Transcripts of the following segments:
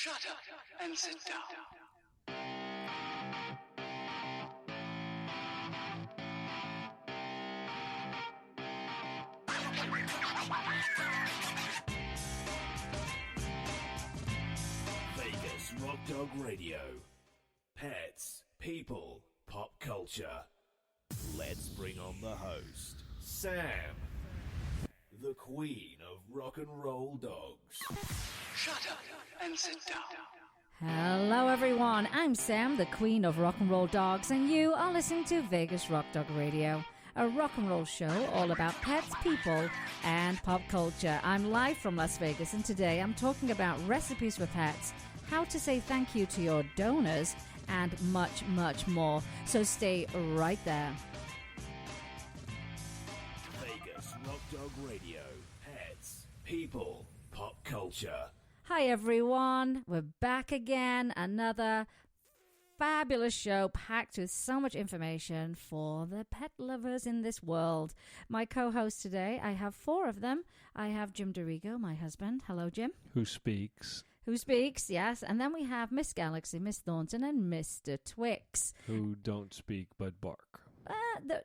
Shut up and sit down. Vegas Rock Dog Radio. Pets, people, pop culture. Let's bring on the host, Sam, the queen of rock and roll dogs. Shut up and sit down. Hello everyone, I'm Sam, the queen of rock and roll dogs, and you are listening to Vegas Rock Dog Radio, a rock and roll show all about pets, people, and pop culture. I'm live from Las Vegas, and today I'm talking about recipes for pets, how to say thank you to your donors, and much, much more. So stay right there. Vegas Rock Dog Radio. Pets, people, pop culture. Hi everyone, we're back again. Another fabulous show packed with so much information for the pet lovers in this world. My co-host today, I have four of them. I have Jim DeRigo, my husband. Hello, Jim. Who speaks. Who speaks, yes. And then we have Miss Galaxy, Miss Thornton, and Mr. Twix. Who don't speak but bark.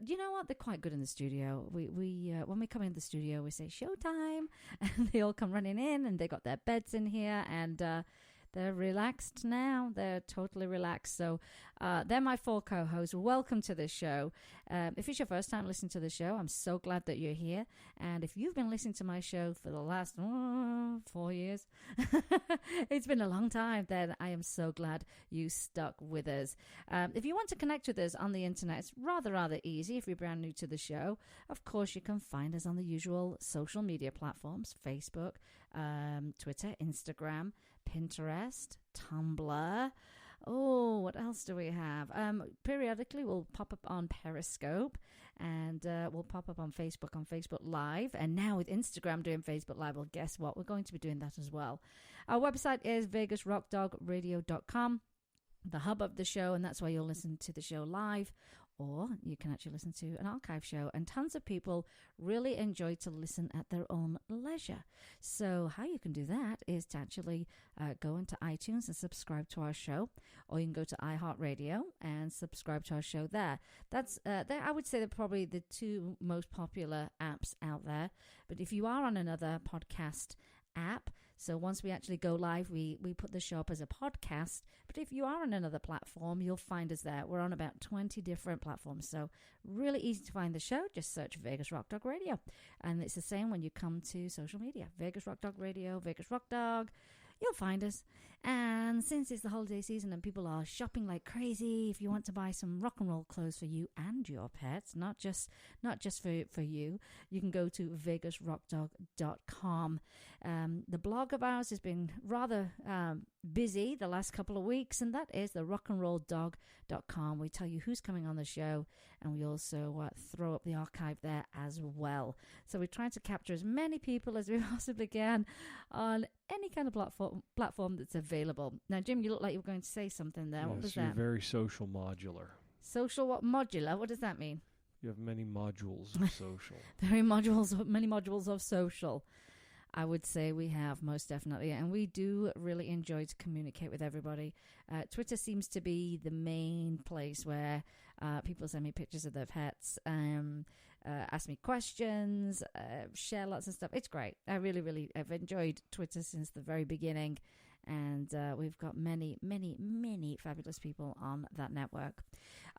You know what? They're quite good in the studio. We when we come in the studio, we say showtime, and they all come running in, and they got their beds in here, and they're relaxed now. They're totally relaxed. So they're my four co-hosts. Welcome to the show. If it's your first time listening to the show, I'm so glad that you're here. And if you've been listening to my show for the last 4 years, it's been a long time, then I am so glad you stuck with us. If you want to connect with us on the internet, it's rather easy if you're brand new to the show. Of course, you can find us on the usual social media platforms, Facebook, Twitter, Instagram, Pinterest, Tumblr. Oh, what else do we have? Periodically, we'll pop up on Periscope, and we'll pop up on Facebook Live. And now with Instagram doing Facebook Live, well, guess what? We're going to be doing that as well. Our website is vegasrockdogradio.com, the hub of the show, and that's where you'll listen to the show live, or you can actually listen to an archive show. And tons of people really enjoy to listen at their own leisure. So how you can do that is to actually go into iTunes and subscribe to our show, or you can go to iHeart Radio and subscribe to our show there. That's I would say they're probably the two most popular apps out there. But if you are on another podcast app, so once we actually go live, we put the show up as a podcast. But if you are on another platform, you'll find us there. We're on about 20 different platforms, so really easy to find the show. Just search Vegas Rock Dog Radio, and it's the same when you come to social media. Vegas Rock Dog Radio, Vegas Rock Dog, you'll find us. And since it's the holiday season and people are shopping like crazy, if you want to buy some rock and roll clothes for you and your pets, not just for you, you can go to vegasrockdog.com. The blog of ours has been rather busy the last couple of weeks, and that is the rockandrolldog.com. We tell you who's coming on the show, and we also throw up the archive there as well. So we're trying to capture as many people as we possibly can on any kind of platform that's available. Now, Jim, you look like you were going to say something there. Yes, what was you're that? very social modular. Social what? Modular? What does that mean? You have many modules of social. Many modules of social. I would say we have, most definitely, and we do really enjoy to communicate with everybody. Twitter seems to be the main place where people send me pictures of their pets, ask me questions, share lots of stuff. It's great. I've enjoyed Twitter since the very beginning, and we've got many fabulous people on that network.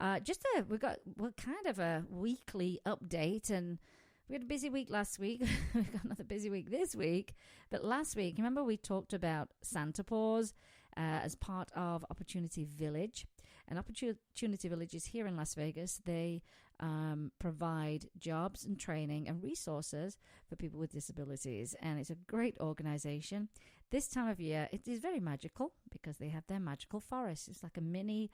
We're kind of a weekly update, and we had a busy week last week. We've got another busy week this week. But last week, remember we talked about Santa Paws as part of Opportunity Village. And Opportunity Village is here in Las Vegas. They provide jobs and training and resources for people with disabilities. And it's a great organization. This time of year, it is very magical because they have their magical forest. It's like a mini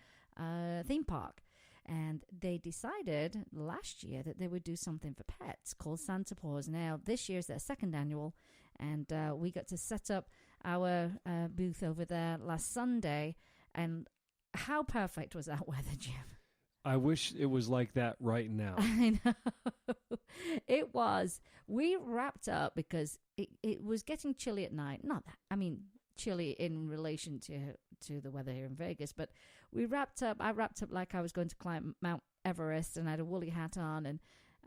theme park. And they decided last year that they would do something for pets called Santa Paws. Now, this year is their second annual, and we got to set up our booth over there last Sunday. And how perfect was that weather, Jim? I wish it was like that right now. I know. It was. We wrapped up because it was getting chilly at night. Not that. I mean, chilly in relation to the weather here in Vegas. But I wrapped up like I was going to climb Mount Everest, and I had a woolly hat on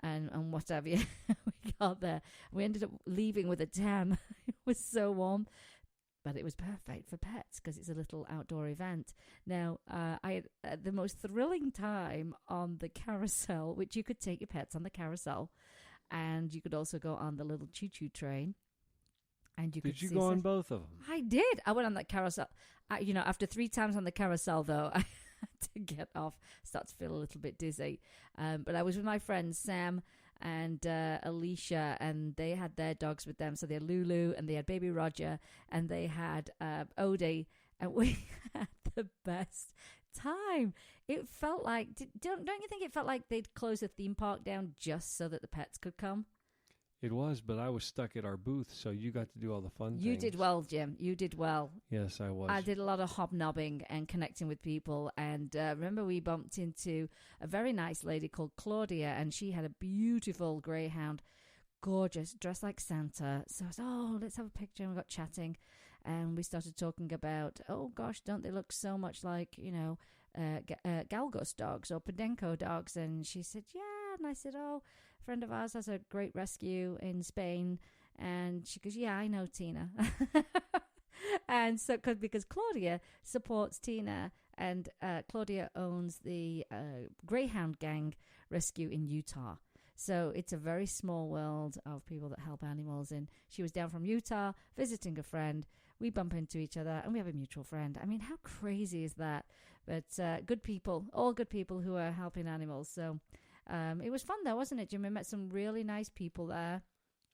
and what have you. We got there. We ended up leaving with a tan. It was so warm. But it was perfect for pets because it's a little outdoor event. Now, I had the most thrilling time on the carousel, which you could take your pets on the carousel. And you could also go on the little choo-choo train. And Did you go on both of them? I did. I went on that carousel. After 3 times on the carousel, though, I had to get off. Start to feel a little bit dizzy. But I was with my friends, Sam and Alicia, and they had their dogs with them. So they had Lulu, and they had baby Roger, and they had Odie, and we had the best time. It felt like, don't you think it felt like they'd close the theme park down just so that the pets could come? It was, but I was stuck at our booth, so you got to do all the fun things. You did well, Jim. You did well. Yes, I was. I did a lot of hobnobbing and connecting with people. And remember, we bumped into a very nice lady called Claudia, and she had a beautiful greyhound, gorgeous, dressed like Santa. So I said, let's have a picture. And we got chatting, and we started talking about, oh, gosh, don't they look so much like, Galgos dogs or Podenco dogs? And she said, yeah. And I said, oh, a friend of ours has a great rescue in Spain. And she goes, yeah, I know Tina. And so because Claudia supports Tina, and Claudia owns the Greyhound Gang Rescue in Utah. So it's a very small world of people that help animals. And she was down from Utah visiting a friend. We bump into each other, and we have a mutual friend. I mean, how crazy is that? But good people, all good people who are helping animals. So it was fun, though, wasn't it, Jim? We met some really nice people there.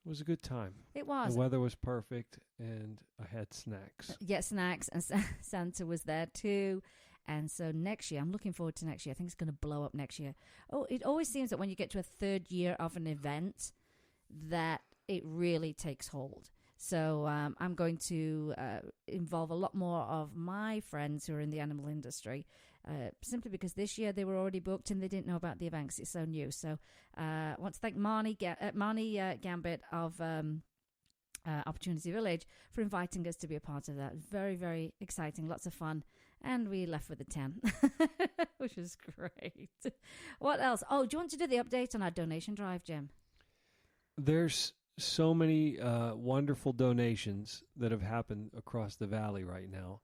It was a good time. It was. The weather was perfect, and I had snacks. Yeah, snacks, and Santa was there too. And so next year, I'm looking forward to next year. I think it's going to blow up next year. Oh, it always seems that when you get to a third year of an event, that it really takes hold. So I'm going to involve a lot more of my friends who are in the animal industry, simply because this year they were already booked and they didn't know about the events. It's so new. So I want to thank Marnie Gambit of Opportunity Village for inviting us to be a part of that. Very, very exciting. Lots of fun. And we left with a 10, which was great. What else? Oh, do you want to do the update on our donation drive, Jim? There's so many wonderful donations that have happened across the valley right now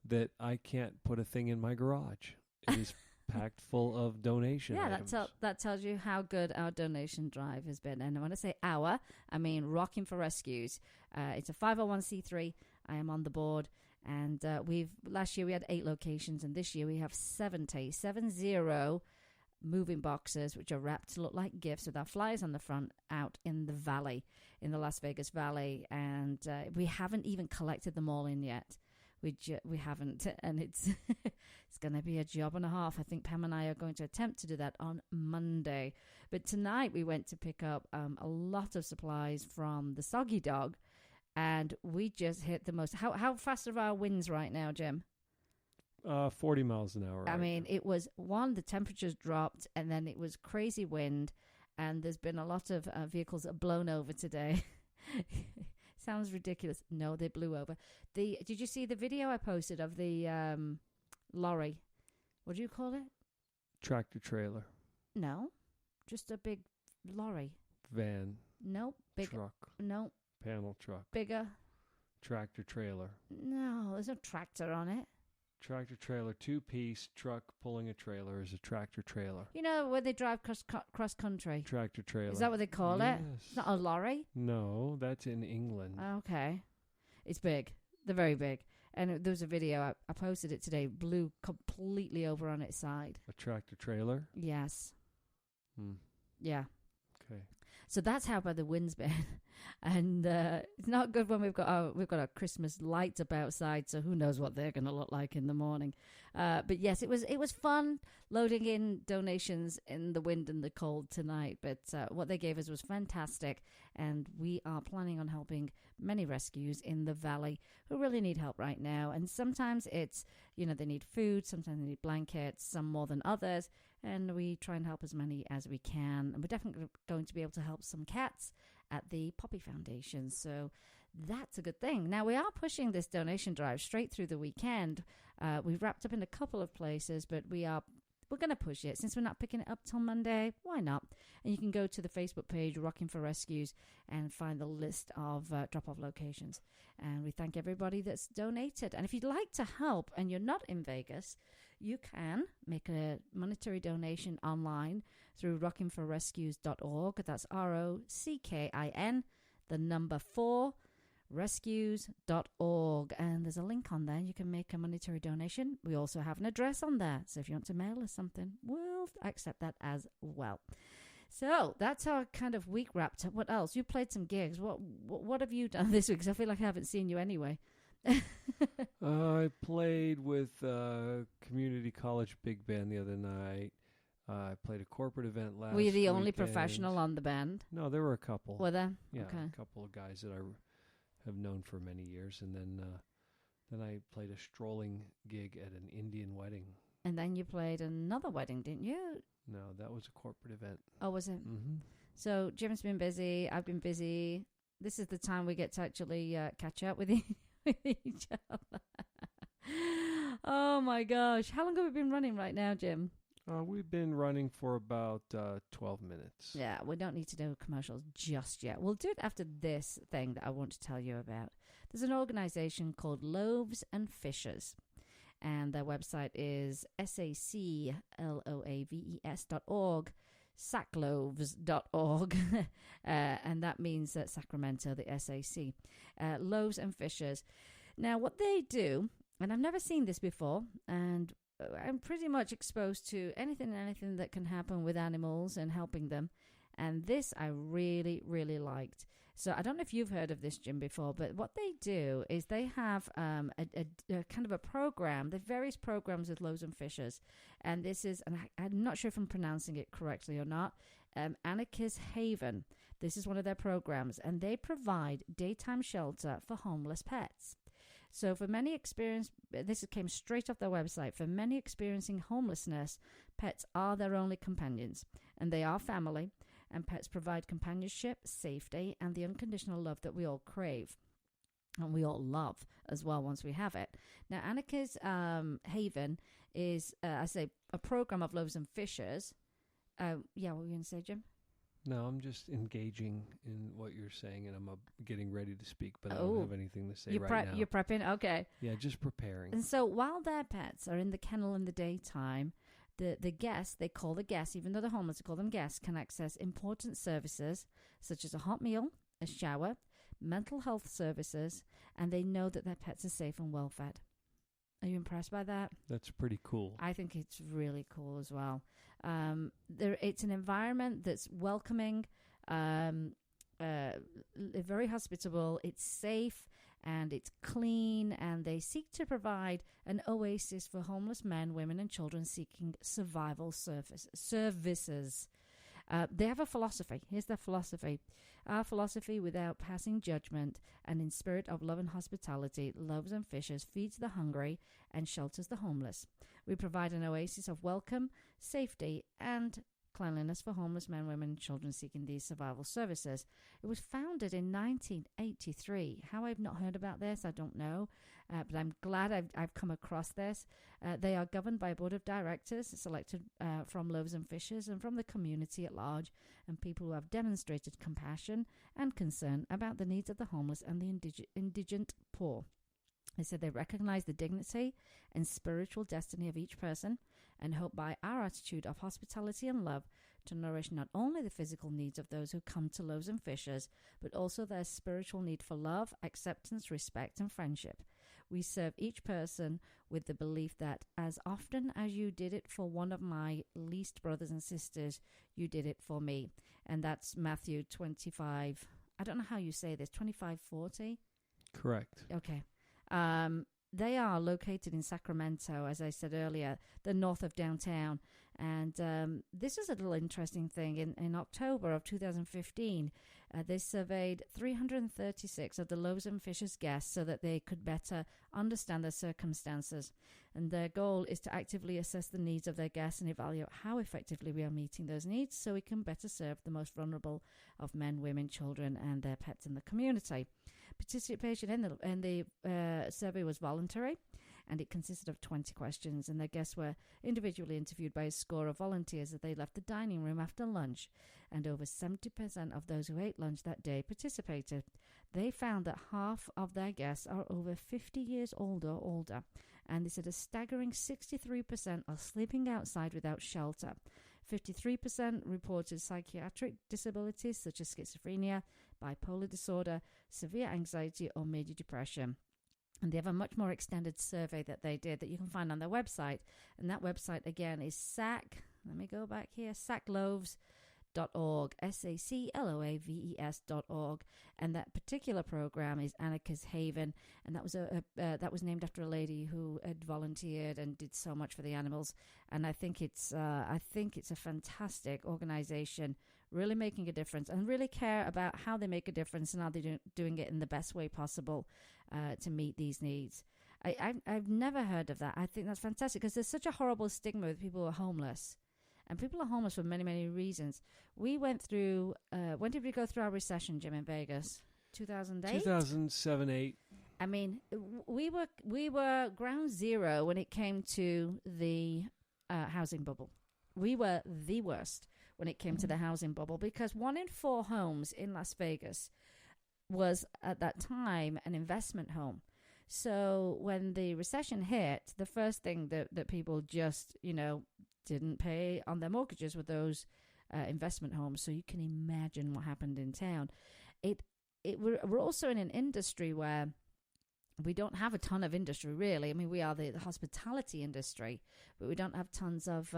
that I can't put a thing in my garage. It is packed full of donation items. That tells you how good our donation drive has been. And when I say our, I mean Rocking for Rescues. It's a 501c3. I am on the board. And last year we had 8 locations, and this year we have 70 moving boxes, which are wrapped to look like gifts with our flyers on the front out in the valley, in the Las Vegas Valley. And we haven't even collected them all in yet. We haven't. And it's it's going to be a job and a half. I think Pam and I are going to attempt to do that on Monday. But tonight we went to pick up a lot of supplies from the Soggy Dog. And we just hit the most. How fast are our winds right now, Jim? 40 miles an hour. I mean, it was, the temperatures dropped, and then it was crazy wind, and there's been a lot of vehicles that have blown over today. Sounds ridiculous. No, they blew over. Did you see the video I posted of the lorry? What do you call it? Tractor trailer. No, just a big lorry. Van. Nope. Big truck. Nope. Panel truck. Bigger. Tractor trailer. No, there's no tractor on it. Tractor trailer, 2-piece truck pulling a trailer is a tractor trailer. You know where they drive cross country? Tractor trailer. Is that what they call it? It's not a lorry? No, that's in England. Okay. It's big. They're very big. And there was a video, I posted it today, blew completely over on its side. A tractor trailer? Yes. Yeah. Okay. So that's how bad the wind's been. And it's not good when we've got our Christmas lights up outside, so who knows what they're going to look like in the morning. But yes, it was fun loading in donations in the wind and the cold tonight. But what they gave us was fantastic. And we are planning on helping many rescues in the valley who really need help right now. And sometimes it's, they need food, sometimes they need blankets, some more than others. And we try and help as many as we can. And we're definitely going to be able to help some cats at the Poppy Foundation. So that's a good thing. Now, we are pushing this donation drive straight through the weekend. We've wrapped up in a couple of places, but we're going to push it. Since we're not picking it up till Monday, why not? And you can go to the Facebook page, Rocking for Rescues, and find the list of drop-off locations. And we thank everybody that's donated. And if you'd like to help and you're not in Vegas, you can make a monetary donation online through rockingforrescues.org. That's ROCKIN, the number 4, rescues.org, and there's a link on there. You can make a monetary donation. We also have an address on there, so if you want to mail us something, we'll accept that as well. So that's our kind of week wrapped up. What else? You played some gigs. What have you done this week? Because I feel like I haven't seen you anyway. I played with community college big band the other night. I played a corporate event last weekend. Were you the only professional on the band? No, there were a couple. Were there? Yeah, okay. A couple of guys that I have known for many years. And then I played a strolling gig at an Indian wedding. And then you played another wedding, didn't you? No, that was a corporate event. Oh, was it? Mm-hmm. So Jim's been busy. I've been busy. This is the time we get to actually catch up with each other. Oh, my gosh. How long have we been running right now, Jim? We've been running for about 12 minutes. Yeah, we don't need to do commercials just yet. We'll do it after this thing that I want to tell you about. There's an organization called Loaves and Fishes, and their website is sacloaves.org, sacloaves.org, and that means Sacramento, the SAC. Loaves and Fishes. Now, what they do, and I've never seen this before, and I'm pretty much exposed to anything that can happen with animals and helping them. And this I really, really liked. So I don't know if you've heard of this, Jim, before, but what they do is they have a kind of a program. There are various programs with Loaves and Fishes. And this is, and I'm not sure if I'm pronouncing it correctly or not, Anarchist Haven. This is one of their programs. And they provide daytime shelter for homeless pets. So for many this came straight off their website, for many experiencing homelessness, pets are their only companions, and they are family, and pets provide companionship, safety, and the unconditional love that we all crave, and we all love as well once we have it. Now, Anarchist Haven is, I say, a program of Loaves and Fishes. Yeah, what were you going to say, Jim? No, I'm just engaging in what you're saying, and I'm getting ready to speak, but I don't have anything to say right now. You're prepping? Okay. Yeah, just preparing. And so while their pets are in the kennel in the daytime, the guests, they call the guests, even though they're homeless, they call them guests, can access important services such as a hot meal, a shower, mental health services, and they know that their pets are safe and well fed. Are you impressed by that? That's pretty cool. I think it's really cool as well. It's an environment that's welcoming, very hospitable, it's safe, and it's clean, and they seek to provide an oasis for homeless men, women, and children seeking survival services. They have a philosophy. Here's their philosophy. Our philosophy, without passing judgment and in spirit of love and hospitality, Loaves and Fishes feeds the hungry and shelters the homeless. We provide an oasis of welcome, safety, and cleanliness for homeless men, women, and children seeking these survival services. It was founded in 1983. How I've not heard about this, I don't know, but I'm glad I've come across this. They are governed by a board of directors selected from Loaves and Fishes and from the community at large, and people who have demonstrated compassion and concern about the needs of the homeless and the indigent poor. They said they recognize the dignity and spiritual destiny of each person and hope by our attitude of hospitality and love to nourish not only the physical needs of those who come to Loaves and Fishes, but also their spiritual need for love, acceptance, respect, and friendship. We serve each person with the belief that as often as you did it for one of my least brothers and sisters, you did it for me. And that's Matthew 25. I don't know how you say this, 25:40? Correct. Okay. They are located in Sacramento, as I said earlier, the north of downtown. And this is a little interesting thing. In October of 2015, they surveyed 336 of the Loaves and Fishes guests so that they could better understand their circumstances. And their goal is to actively assess the needs of their guests and evaluate how effectively we are meeting those needs so we can better serve the most vulnerable of men, women, children, and their pets in the community. Participation in the survey was voluntary, and it consisted of 20 questions, and their guests were individually interviewed by a score of volunteers as they left the dining room after lunch, and over 70% of those who ate lunch that day participated. They found that half of their guests are over 50 years old or older, and they said a staggering 63% are sleeping outside without shelter. 53% reported psychiatric disabilities such as schizophrenia, bipolar disorder, severe anxiety, or major depression. And they have a much more extended survey that they did that you can find on their website. And that website, again, is SACLoaves.org, SACLOAVES.org. And that particular program is Annika's Haven. And that was that was named after a lady who had volunteered and did so much for the animals. And I think it's a fantastic organization, really making a difference and really care about how they make a difference and how they're doing it in the best way possible to meet these needs. I've never heard of that. I think that's fantastic because there's such a horrible stigma with people who are homeless. And people are homeless for many, many reasons. We went through, when did we go through our recession, Jim, in Vegas? 2008? 2007, 8. I mean, we were ground zero when it came to the housing bubble. We were the worst when it came to the housing bubble because 1 in 4 homes in Las Vegas was at that time an investment home. So when the recession hit, the first thing that people just, didn't pay on their mortgages with those investment homes. So you can imagine what happened in town. We're also in an industry where we don't have a ton of industry, really. I mean, we are the hospitality industry, but we don't have tons of,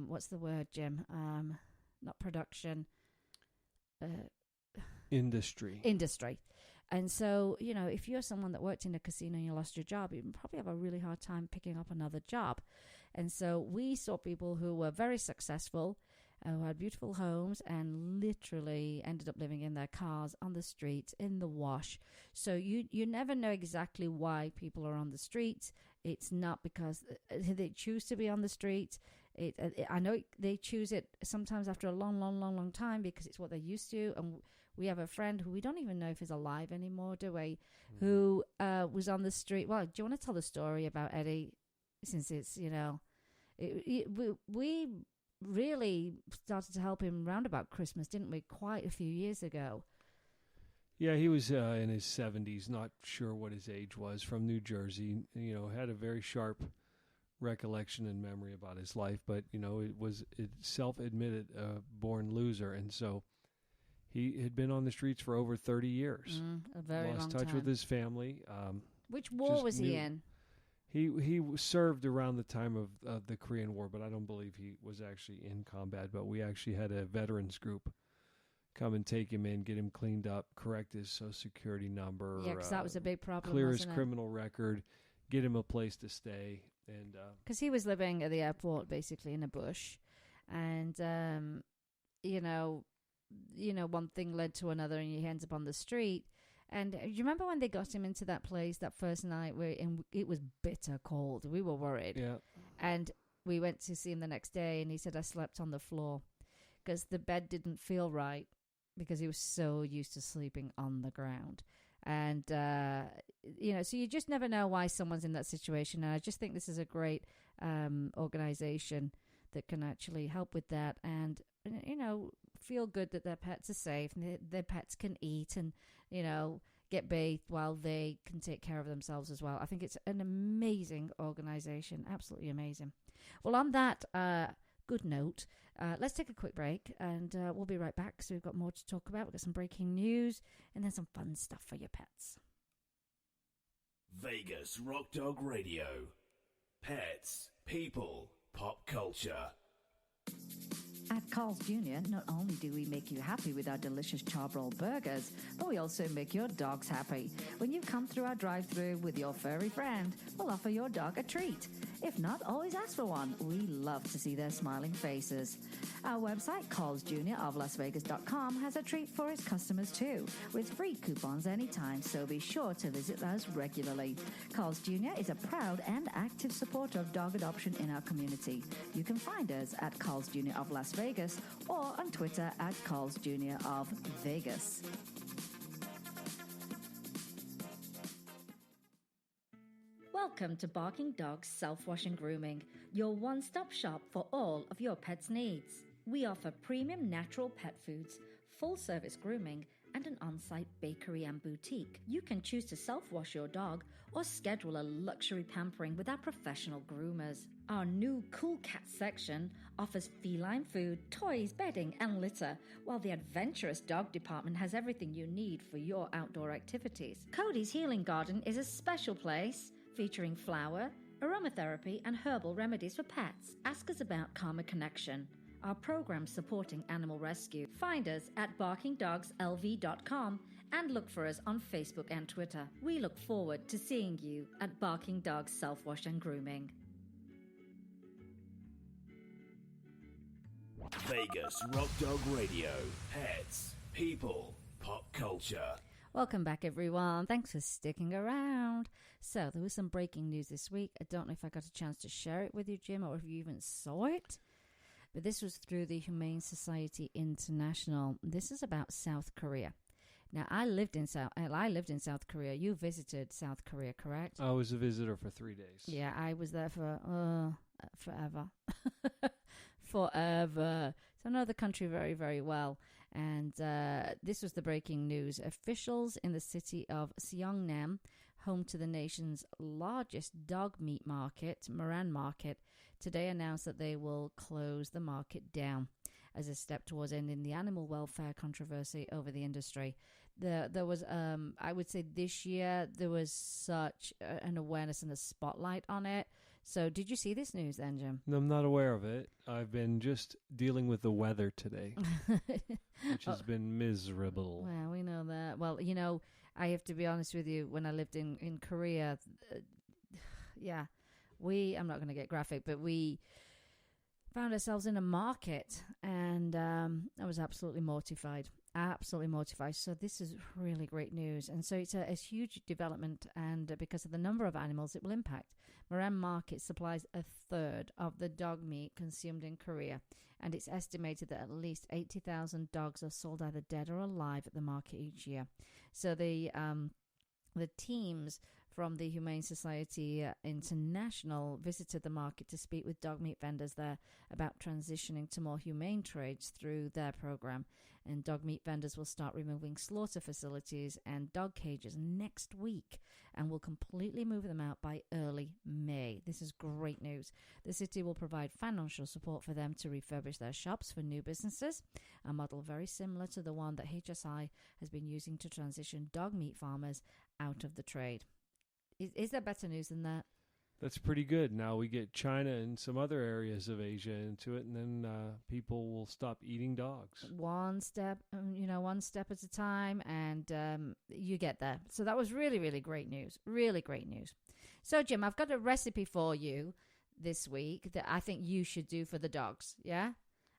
what's the word, Jim? Not production. Industry. And so, if you're someone that worked in a casino and you lost your job, you probably have a really hard time picking up another job. And so we saw people who were very successful, who had beautiful homes and literally ended up living in their cars, on the streets, in the wash. So you never know exactly why people are on the streets. It's not because they choose to be on the streets. I know they choose it sometimes after a long time because it's what they're used to. And we have a friend who we don't even know if he's alive anymore, do we? Who was on the street. Well, do you want to tell the story about Eddie? Since it's, we really started to help him round about Christmas, didn't we? Quite a few years ago. Yeah, he was in his 70s, not sure what his age was, from New Jersey. Had a very sharp recollection and memory about his life, but it self-admitted born loser, and so he had been on the streets for over 30 years. A very long time. Lost touch with his family. Which war was he in? He served around the time of the Korean War, but I don't believe he was actually in combat. But we actually had a veterans group come and take him in, get him cleaned up, correct his Social Security number. Yeah, because that was a big problem. Clear his criminal record, get him a place to stay. And because he was living at the airport, basically in a bush, and one thing led to another, and he ends up on the street. And you remember when they got him into that place that first night it was bitter cold? We were worried. Yeah. And we went to see him the next day, and he said, I slept on the floor because the bed didn't feel right because he was so used to sleeping on the ground. And, so you just never know why someone's in that situation. And I just think this is a great organization that can actually help with that and, feel good that their pets are safe and their pets can eat and, get bathed while they can take care of themselves as well. I think it's an amazing organization. Absolutely amazing. Well, on that good note, let's take a quick break and we'll be right back because we've got more to talk about. We've got some breaking news and then some fun stuff for your pets. Vegas Rock Dog Radio. Pets, people, pop culture. At Carl's Jr., not only do we make you happy with our delicious charbroil burgers, but we also make your dogs happy. When you come through our drive-thru with your furry friend, we'll offer your dog a treat. If not, always ask for one. We love to see their smiling faces. Our website, carlsjroflasvegas.com, has a treat for its customers too, with free coupons anytime, so be sure to visit us regularly. Carl's Jr. is a proud and active supporter of dog adoption in our community. You can find us at Carl's Jr. of Las Vegas or on Twitter at Carl's Jr. of Vegas. Welcome to Barking Dogs Self-Wash and Grooming, your one-stop shop for all of your pet's needs. We offer premium natural pet foods, full-service grooming, and an on-site bakery and boutique. You can choose to self-wash your dog or schedule a luxury pampering with our professional groomers. Our new Cool Cat section offers feline food, toys, bedding, and litter, while the adventurous dog department has everything you need for your outdoor activities. Cody's Healing Garden is a special place featuring flower, aromatherapy, and herbal remedies for pets. Ask us about Karma Connection, our program supporting animal rescue. Find us at barkingdogslv.com and look for us on Facebook and Twitter. We look forward to seeing you at Barking Dogs Self-Wash and Grooming. Vegas Rock Dog Radio. Pets, people, pop culture. Welcome back, everyone. Thanks for sticking around. So, there was some breaking news this week. I don't know if I got a chance to share it with you, Jim, or if you even saw it. But this was through the Humane Society International. This is about South Korea. Now, I lived in South Korea. You visited South Korea, correct? I was a visitor for 3 days. Yeah, I was there for forever. Forever. So I know the country very, very well. And this was the breaking news. Officials in the city of Seongnam, home to the nation's largest dog meat market, Moran Market, today announced that they will close the market down as a step towards ending the animal welfare controversy over the industry. There was, I would say this year, there was such an awareness and a spotlight on it. So did you see this news then, Jim? No, I'm not aware of it. I've been just dealing with the weather today, which has been miserable. Well, we know that. Well, you know, I have to be honest with you. When I lived in Korea, I'm not going to get graphic, but we found ourselves in a market, and I was absolutely mortified. So this is really great news. And so it's a huge development, and because of the number of animals it will impact. Moran Market supplies a third of the dog meat consumed in Korea, and it's estimated that at least 80,000 dogs are sold either dead or alive at the market each year. So the teams from the Humane Society International visited the market to speak with dog meat vendors there about transitioning to more humane trades through their program. And dog meat vendors will start removing slaughter facilities and dog cages next week and will completely move them out by early May. This is great news. The city will provide financial support for them to refurbish their shops for new businesses, a model very similar to the one that HSI has been using to transition dog meat farmers out of the trade. Is there better news than that? That's pretty good. Now we get China and some other areas of Asia into it, and then people will stop eating dogs. One step at a time, and you get there. So that was really, really great news. Really great news. So, Jim, I've got a recipe for you this week that I think you should do for the dogs. Yeah?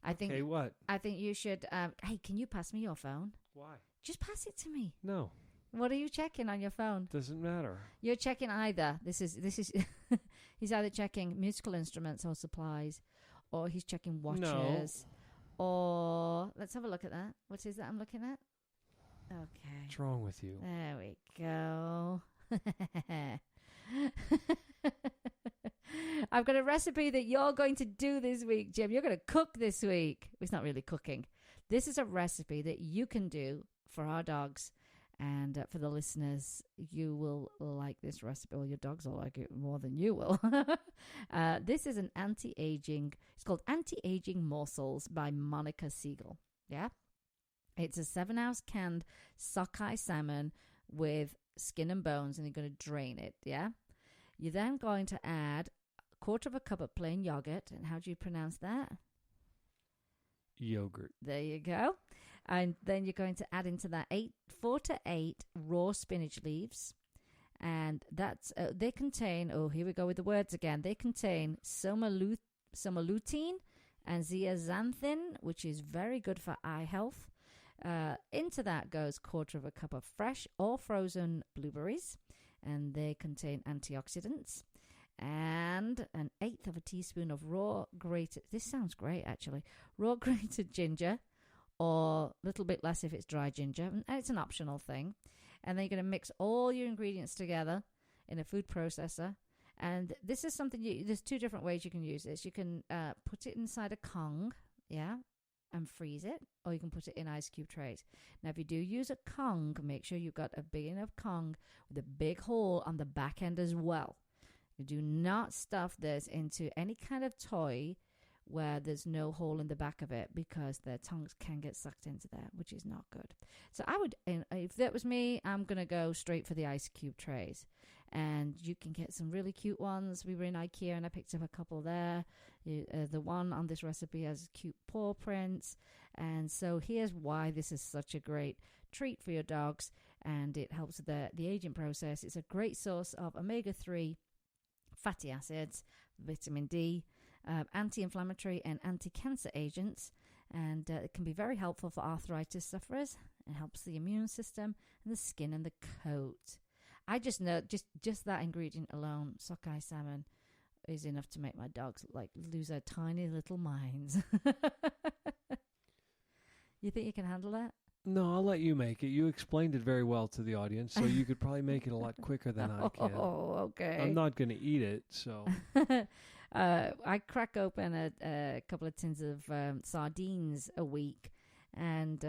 Okay, what? I think you should. Hey, can you pass me your phone? Why? Just pass it to me. No. What are you checking on your phone? Doesn't matter. You're checking either. This is he's either checking musical instruments or supplies, or he's checking watches. No. Or let's have a look at that. What is that I'm looking at? Okay. What's wrong with you? There we go. I've got a recipe that you're going to do this week, Jim. You're going to cook this week. It's not really cooking. This is a recipe that you can do for our dogs. And for the listeners, you will like this recipe. Well, your dogs will like it more than you will. This is an anti-aging. It's called Anti-Aging Morsels by Monica Segal. Yeah? It's a 7-ounce canned sockeye salmon with skin and bones, and you're going to drain it. Yeah? You're then going to add a quarter of a cup of plain yogurt. And how do you pronounce that? Yogurt. There you go. And then you're going to add into that 4 to 8 raw spinach leaves. And that's they contain, here we go with the words again. They contain somalutine and zeaxanthin, which is very good for eye health. Into that goes quarter of a cup of fresh or frozen blueberries, and they contain antioxidants. And 1/8 of a teaspoon of raw grated, this sounds great actually, raw grated ginger, or a little bit less if it's dry ginger, and it's an optional thing. And then you're going to mix all your ingredients together in a food processor, And this is something there's two different ways you can use this. You can put it inside a Kong, and freeze it, or you can put it in ice cube trays. Now, if you do use a Kong, make sure you've got a big enough Kong with a big hole on the back end as well. You do not stuff this into any kind of toy where there's no hole in the back of it, because their tongues can get sucked into there, which is not good. So I would, if that was me, I'm going to go straight for the ice cube trays. And you can get some really cute ones. We were in IKEA and I picked up a couple there. The one on this recipe has cute paw prints. And so here's why this is such a great treat for your dogs, and it helps with the aging process. It's a great source of omega-3 fatty acids, vitamin D, anti-inflammatory and anti-cancer agents, and it can be very helpful for arthritis sufferers. It helps the immune system and the skin and the coat. I just know just that ingredient alone, sockeye salmon, is enough to make my dogs lose their tiny little minds. You think you can handle that? No, I'll let you make it. You explained it very well to the audience, so you could probably make it a lot quicker than I can. Oh, okay. I'm not going to eat it, so. I crack open a couple of tins of sardines a week and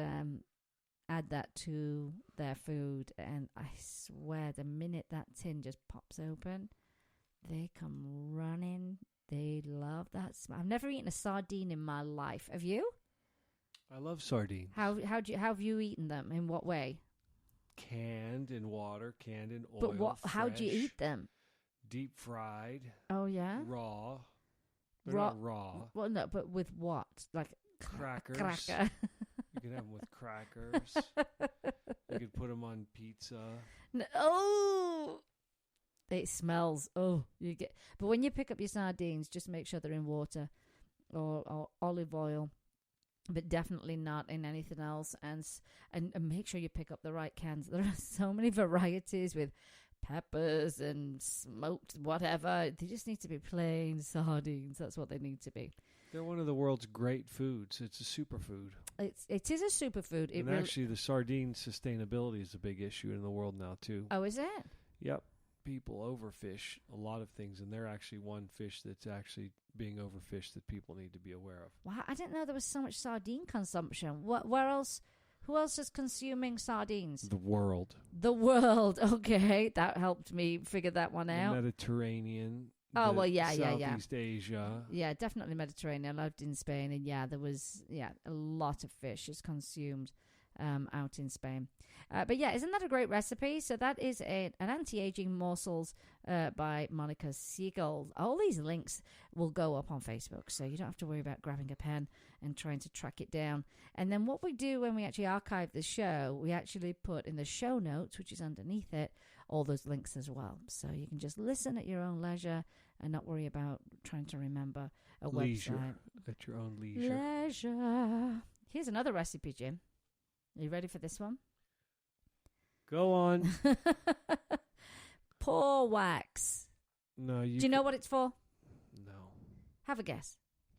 add that to their food. And I swear, the minute that tin just pops open, they come running. They love that smell. I've never eaten a sardine in my life. Have you? I love sardines. How have you eaten them? In what way? Canned in water, canned in oil. But how do you eat them? Deep fried. Oh yeah. Raw. They're not raw. Well, no, but with what? Like crackers. Cracker. You can have them with crackers. You could put them on pizza. No, oh, it smells. Oh, you get. But when you pick up your sardines, just make sure they're in water or olive oil. But definitely not in anything else. And make sure you pick up the right cans. There are so many varieties with peppers and smoked whatever. They just need to be plain sardines. That's what they need to be. They're one of the world's great foods. It's a superfood. It is a superfood. And actually, the sardine sustainability is a big issue in the world now, too. Oh, is it? Yep. People overfish a lot of things, and they're actually one fish that's actually being overfished that people need to be aware of. Wow, I didn't know there was so much sardine consumption. Where else? Who else is consuming sardines? The world. The world. Okay, that helped me figure that one out. The Mediterranean. Oh, well, yeah. Southeast Asia. Yeah, definitely Mediterranean. I lived in Spain, and there was a lot of fish is consumed out in Spain. But yeah, isn't that a great recipe? So that is an anti-aging morsels by Monica Segal. All these links will go up on Facebook, so you don't have to worry about grabbing a pen and trying to track it down. And then what we do when we actually archive the show, we actually put in the show notes, which is underneath it, all those links as well. So you can just listen at your own leisure and not worry about trying to remember a website. At your own leisure. Leisure. Here's another recipe, Jim. Are you ready for this one? Go on. Paw wax. No, Do you know what it's for? No. Have a guess.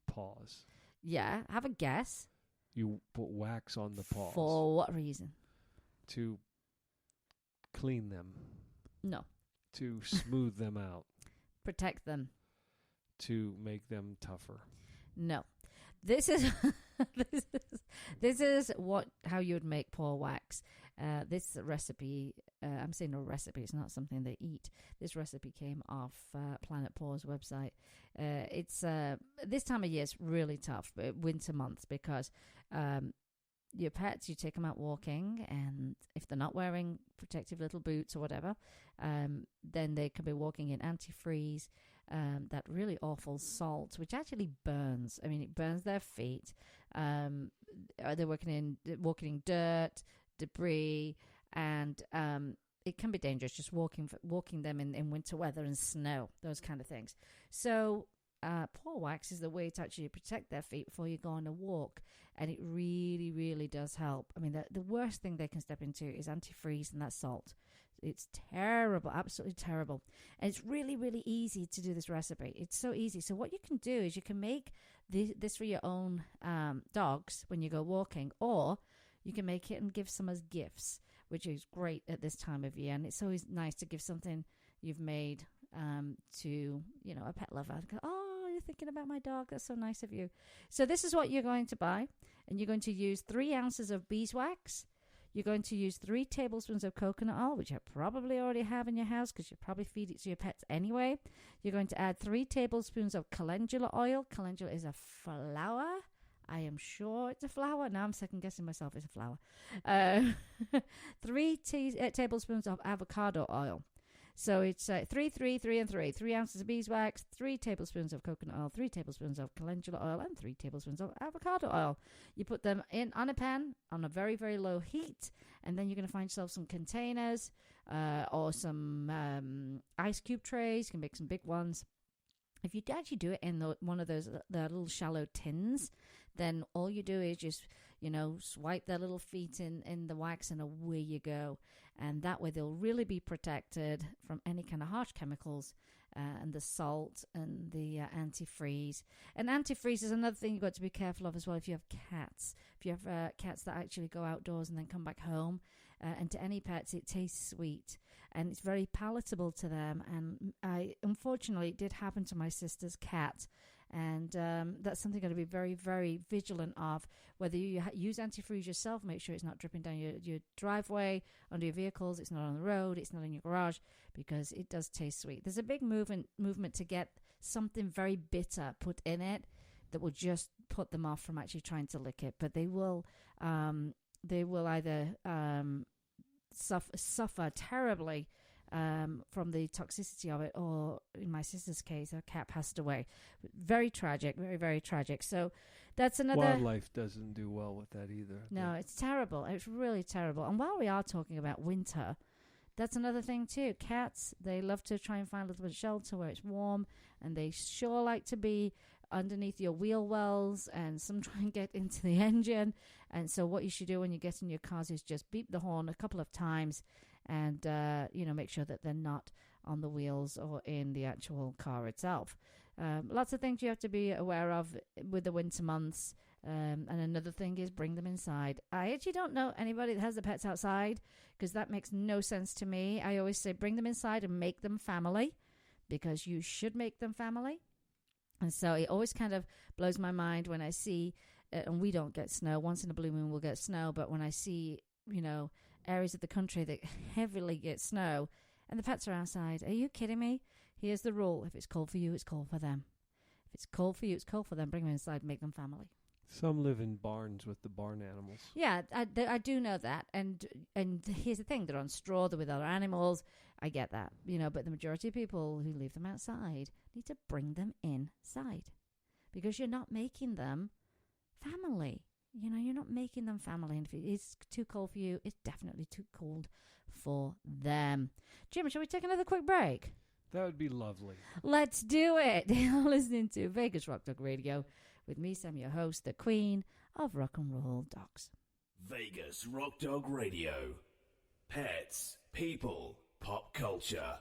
Paws. Yeah, have a guess. You put wax on the paws. For what reason? To clean them. No. To smooth them out. Protect them. To make them tougher. No. This is this is how you would make paw wax. This recipe, I'm saying a recipe, it's not something they eat. This recipe came off Planet Paws website. It's this time of year is really tough, winter months, because your pets, you take them out walking, and if they're not wearing protective little boots or whatever, then they can be walking in antifreeze. That really awful salt, which actually burns. I mean, it burns their feet. They're walking in dirt, debris, and it can be dangerous just walking them in winter weather and snow, those kind of things. So paw wax is the way to actually protect their feet before you go on a walk, and it really, really does help. I mean, the worst thing they can step into is antifreeze and that salt. It's terrible, absolutely terrible. And it's really, really easy to do this recipe. It's so easy. So what you can do is you can make this for your own dogs when you go walking, or you can make it and give some as gifts, which is great at this time of year. And it's always nice to give something you've made to, a pet lover. Go, oh, you're thinking about my dog. That's so nice of you. So this is what you're going to buy. And you're going to use 3 ounces of beeswax. You're going to use 3 tablespoons of coconut oil, which you probably already have in your house because you probably feed it to your pets anyway. You're going to add 3 tablespoons of calendula oil. Calendula is a flower. I am sure it's a flower. Now I'm second guessing myself. It's a flower. 3 tablespoons of avocado oil. So it's 3, 3, 3, and 3. 3 ounces of beeswax, 3 tablespoons of coconut oil, 3 tablespoons of calendula oil, and 3 tablespoons of avocado oil. You put them in on a pan on a very, very low heat, and then you're going to find yourself some containers or some ice cube trays. You can make some big ones. If you actually do it in one of those the little shallow tins, then all you do is just, swipe their little feet in the wax and away you go. And that way they'll really be protected from any kind of harsh chemicals and the salt and the antifreeze. And antifreeze is another thing you've got to be careful of as well if you have cats. If you have cats that actually go outdoors and then come back home, and to any pets, it tastes sweet. And it's very palatable to them. And unfortunately, it did happen to my sister's cat. And that's something you've got to be very, very vigilant of. Whether you use antifreeze yourself, make sure it's not dripping down your driveway, under your vehicles, it's not on the road, it's not in your garage, because it does taste sweet. There's a big movement to get something very bitter put in it that will just put them off from actually trying to lick it. But they will either suffer terribly from the toxicity of it, or in my sister's case, her cat passed away. Very tragic, very, very tragic. So that's another... Wildlife doesn't do well with that either. No, it's terrible. It's really terrible. And while we are talking about winter, that's another thing too. Cats, they love to try and find a little bit of shelter where it's warm, and they sure like to be underneath your wheel wells, and some try and get into the engine. And so what you should do when you get in your cars is just beep the horn a couple of times, and make sure that they're not on the wheels or in the actual car itself. Lots of things you have to be aware of with the winter months. And another thing is bring them inside. I actually don't know anybody that has the pets outside, because that makes no sense to me. I always say bring them inside and make them family, because you should make them family. And so it always kind of blows my mind when I see, and we don't get snow. Once in a blue moon we'll get snow, but when I see, areas of the country that heavily get snow and the pets are outside, are you kidding me? Here's the rule. If it's cold for you, it's cold for them. If it's cold for you, it's cold for them. Bring them inside, make them family. Some live in barns with the barn animals. Yeah, I do know that. And here's the thing. They're on straw. They're with other animals. I get that. But the majority of people who leave them outside need to bring them inside, because you're not making them family. You're not making them family. And if it is too cold for you, it's definitely too cold for them. Jim, shall we take another quick break? That would be lovely. Let's do it. You're listening to Vegas Rock Dog Radio with me, Sam, your host, the queen of rock and roll dogs. Vegas Rock Dog Radio. Pets, people, pop culture.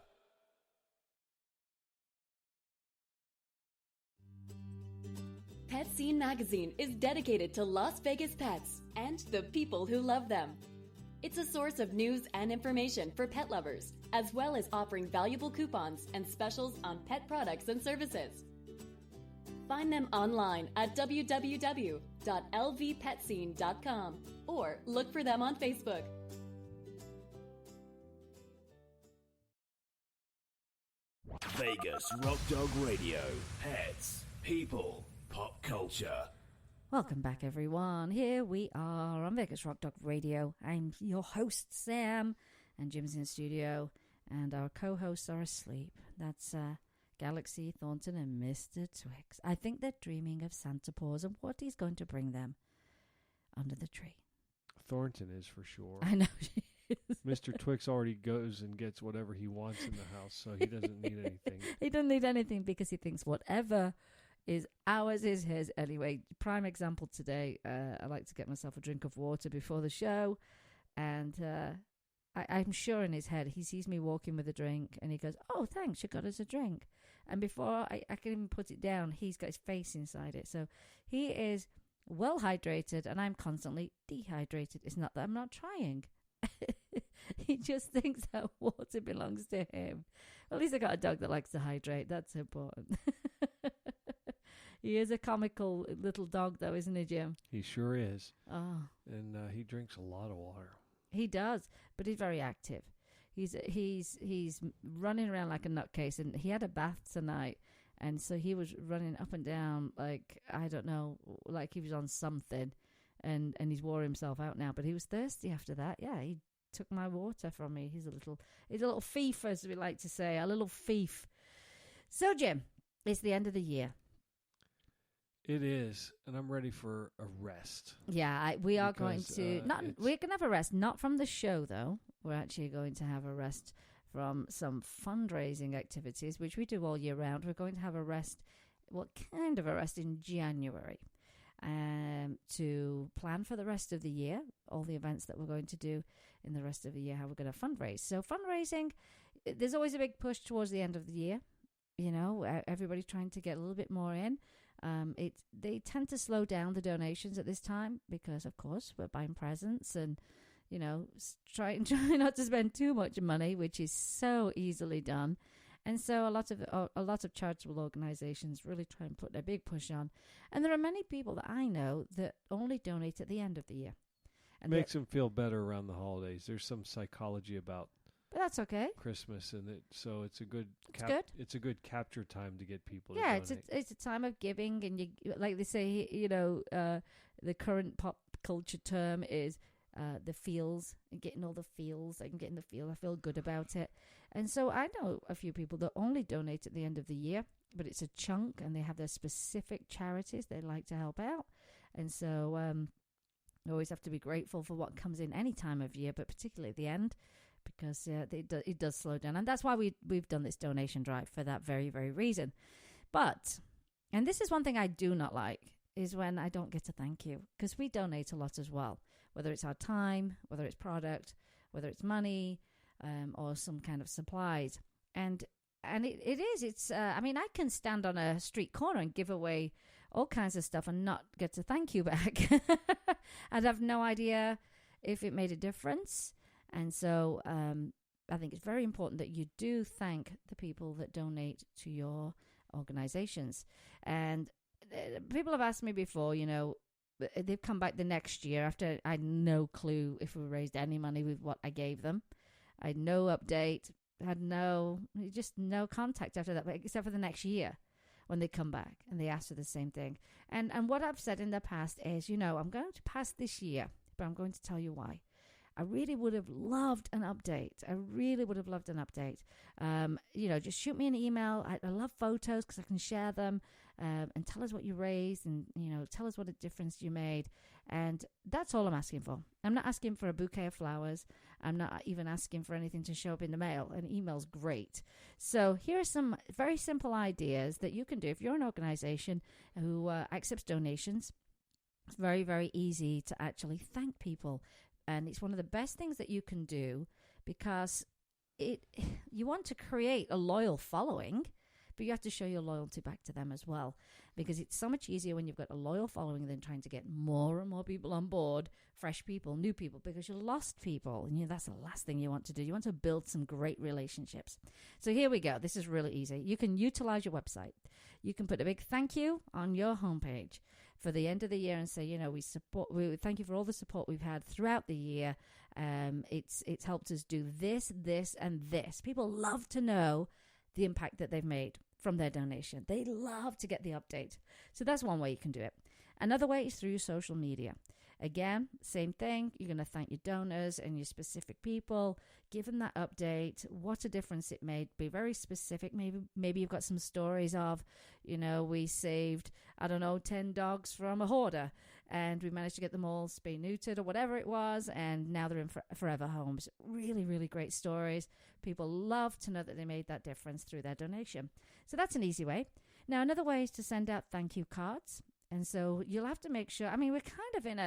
Pet Scene Magazine is dedicated to Las Vegas pets and the people who love them. It's a source of news and information for pet lovers, as well as offering valuable coupons and specials on pet products and services. Find them online at www.lvpetscene.com or look for them on Facebook. Vegas Rock Dog Radio. Pets, people, pop culture. Welcome back, everyone. Here we are on Vegas Rock Dog Radio. I'm your host, Sam, and Jim's in the studio, and our co-hosts are asleep. That's Galaxy, Thornton, and Mr. Twix. I think they're dreaming of Santa Paws and what he's going to bring them under the tree. Thornton is for sure. I know she is. Mr. Twix already goes and gets whatever he wants in the house, so he doesn't need anything. He doesn't need anything because he thinks whatever is ours is his. Anyway, prime example today, I like to get myself a drink of water before the show, and I'm sure in his head he sees me walking with a drink and he goes, "Oh, thanks, you got us a drink." And before I can even put it down, he's got his face inside it. So he is well hydrated and I'm constantly dehydrated. It's not that I'm not trying. He just thinks that water belongs to him. At least I got a dog that likes to hydrate. That's important. He is a comical little dog, though, isn't he, Jim? He sure is. Oh, And he drinks a lot of water. he does, but he's very active. He's running around like a nutcase, and he had a bath tonight, and so he was running up and down like, I don't know, like he was on something, and he's wore himself out now. But he was thirsty after that. Yeah, he took my water from me. He's a little thief, as we like to say, a little thief. So, Jim, it's the end of the year. It is, and I'm ready for a rest. Yeah, we are going Because, to we're going to have a rest, not from the show though. We're actually going to have a rest from some fundraising activities, which we do all year round. We're going to have a rest, kind of a rest in January, to plan for the rest of the year, all the events that we're going to do in the rest of the year, how we're going to fundraise. So fundraising, there's always a big push towards the end of the year. You know, everybody's trying to get a little bit more in. They tend to slow down the donations at this time because, of course, we're buying presents and, you know, try not to spend too much money, which is so easily done. And so a lot of charitable organizations really try and put a big push on. And there are many people that I know that only donate at the end of the year. And Makes them feel better around the holidays. There's some psychology about but that's okay. Christmas, and so it's a good It's good. capture time to get people Yeah, to donate. it's a time of giving, and you, like they say, you know, the current pop culture term is the feels, and getting all the feels. I'm getting the feel. I feel good about it. And so I know a few people that only donate at the end of the year, but it's a chunk, and they have their specific charities they like to help out. And so you always have to be grateful for what comes in any time of year, but particularly at the end, because it does slow down. And that's why we've done this donation drive, for that very, very reason. But, and this is one thing I do not like, is when I don't get a thank you, because we donate a lot as well, whether it's our time, whether it's product, whether it's money, or some kind of supplies. And it's I mean, I can stand on a street corner and give away all kinds of stuff and not get a thank you back. I'd have no idea if it made a difference. And so I think it's very important that you do thank the people that donate to your organizations. And people have asked me before, you know, they've come back the next year after I had no clue if we raised any money with what I gave them. I had no update, just no contact after that, except for the next year when they come back and they ask for the same thing. And what I've said in the past is, you know, I'm going to pass this year, but I'm going to tell you why. I really would have loved an update. You know, just shoot me an email. I love photos because I can share them, and tell us what you raised, and, you know, tell us what a difference you made. And that's all I'm asking for. I'm not asking for a bouquet of flowers. I'm not even asking for anything to show up in the mail. An email's great. So here are some very simple ideas that you can do if you're an organization who accepts donations. It's very, very easy to actually thank people. And it's one of the best things that you can do, because you want to create a loyal following, but you have to show your loyalty back to them as well, because it's so much easier when you've got a loyal following than trying to get more and more people on board, fresh people, new people, because you lost people, and that's the last thing you want to do. You want to build some great relationships. So here we go. This is really easy. You can utilize your website. You can put a big thank you on your homepage for the end of the year and say, you know, we thank you for all the support we've had throughout the year. It's helped us do this, and this. People love to know the impact that they've made from their donation. They love to get the update. So that's one way you can do it. Another way is through your social media. Again, same thing. You're going to thank your donors and your specific people. Give them that update. What a difference it made. Be very specific. Maybe you've got some stories of, you know, we saved, 10 dogs from a hoarder, and we managed to get them all spay-neutered or whatever it was, and now they're in forever homes. Really, really great stories. People love to know that they made that difference through their donation. So that's an easy way. Now, another way is to send out thank you cards. And so you'll have to make sure, I mean, we're kind of in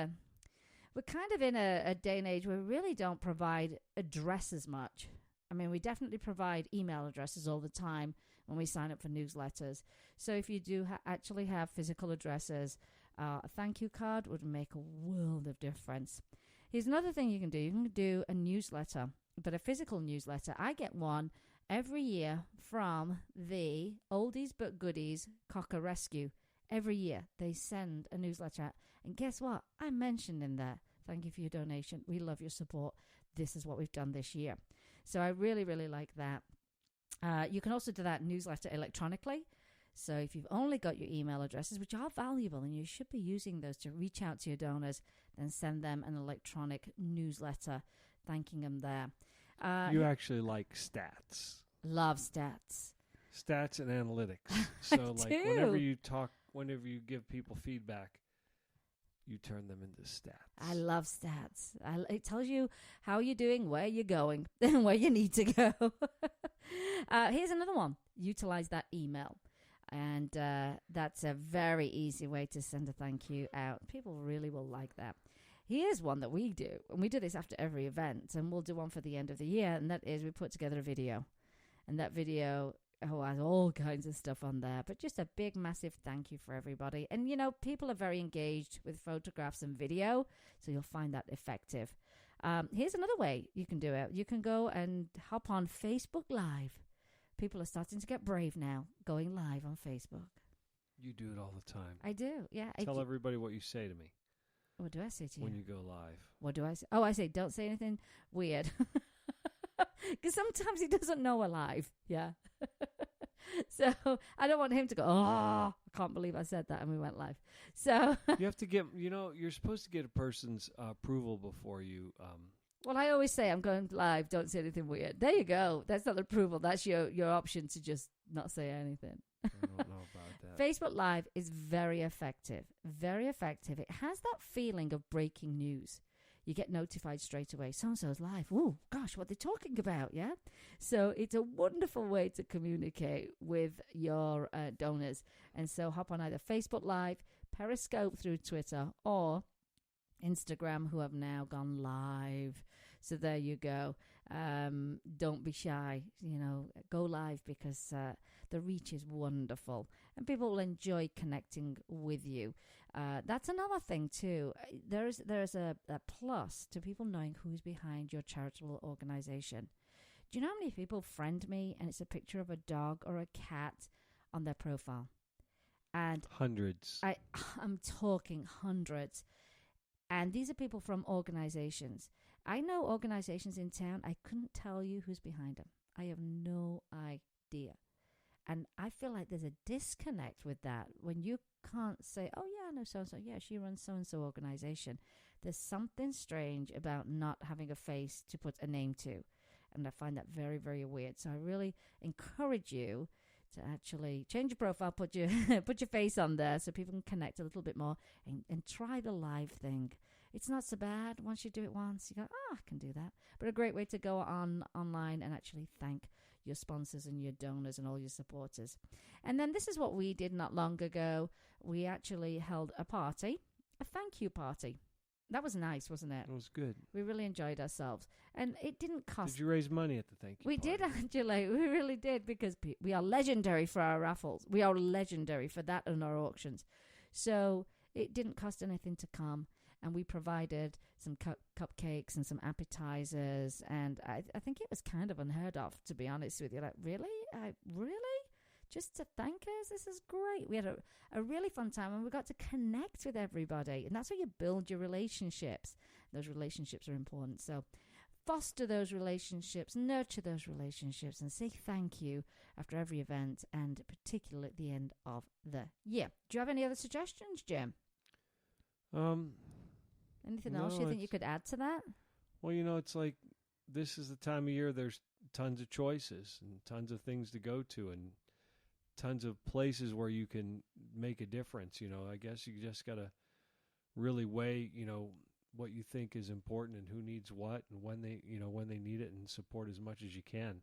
a day and age where we really don't provide addresses much. I mean, we definitely provide email addresses all the time when we sign up for newsletters. So if you do actually have physical addresses, a thank you card would make a world of difference. Here's another thing you can do. You can do a newsletter. but a physical newsletter. I get one every year from the Oldies But Goodies Cocker Rescue. Every year they send a newsletter out. And guess what? I mentioned in there, thank you for your donation. We love your support. This is what we've done this year. So I really, really like that. You can also do that newsletter electronically. So if you've only got your email addresses, which are valuable, and you should be using those to reach out to your donors, then send them an electronic newsletter thanking them there. You actually like stats. Love stats. Stats and analytics. So like whenever you give people feedback, you turn them into stats. I love stats. It tells you how you're doing, where you're going, and where you need to go. Here's another one. Utilize that email. And that's a very easy way to send a thank you out. People really will like that. Here's one that we do. And we do this after every event. And we'll do one for the end of the year. And that is we put together a video. And that video has all kinds of stuff on there. But just a big, massive thank you for everybody. And, you know, people are very engaged with photographs and video. So you'll find that effective. Here's another way you can do it. You can go and hop on Facebook Live. People are starting to get brave now, going live on Facebook. You do it all the time. I do, yeah. Tell everybody what you say to me. What do I say to you? When you go live. What do I say? Oh, I say, don't say anything weird. Because sometimes he doesn't know we're live, yeah. So I don't want him to go, oh, I can't believe I said that and we went live. So you have to get, you're supposed to get a person's approval before you... Well, I always say I'm going live. Don't say anything weird. There you go. That's not the approval. That's your option to just not say anything. I don't know about that. Facebook Live is very effective. Very effective. It has that feeling of breaking news. You get notified straight away. So-and-so's live. Oh, gosh, what they're talking about, yeah? So it's a wonderful way to communicate with your donors. And so hop on either Facebook Live, Periscope through Twitter, or Instagram, who have now gone live. So there you go. Don't be shy. Go live because the reach is wonderful and people will enjoy connecting with you. That's another thing too. There's a plus to people knowing who's behind your charitable organization. Do you know how many people friend me and it's a picture of a dog or a cat on their profile? And hundreds. I'm talking hundreds. And these are people from organizations. I know organizations in town. I couldn't tell you who's behind them. I have no idea. And I feel like there's a disconnect with that when you can't say, oh, yeah, I know so-and-so. Yeah, she runs so-and-so organization. There's something strange about not having a face to put a name to. And I find that very, very weird. So I really encourage you to actually change your profile, put your face on there so people can connect a little bit more and try the live thing. It's not so bad. Once you do it once, you go, I can do that. But a great way to go online and actually thank your sponsors and your donors and all your supporters. And then this is what we did not long ago. We actually held a party, a thank you party. That was nice, wasn't it? It was good. We really enjoyed ourselves. And it didn't cost... Did you raise money at the thank you party? We did, Angela. We really did because we are legendary for our raffles. We are legendary for that and our auctions. So it didn't cost anything to come. And we provided some cupcakes and some appetizers. And I think it was kind of unheard of, to be honest with you. Like, really? Really? Just to thank us? This is great. We had a really fun time and we got to connect with everybody. And that's how you build your relationships. Those relationships are important. So foster those relationships, nurture those relationships, and say thank you after every event and particularly at the end of the year. Do you have any other suggestions, Jim? Anything else you think you could add to that? Well, it's like this is the time of year there's tons of choices and tons of things to go to and tons of places where you can make a difference. I guess you just got to really weigh, what you think is important and who needs what and when they need it and support as much as you can.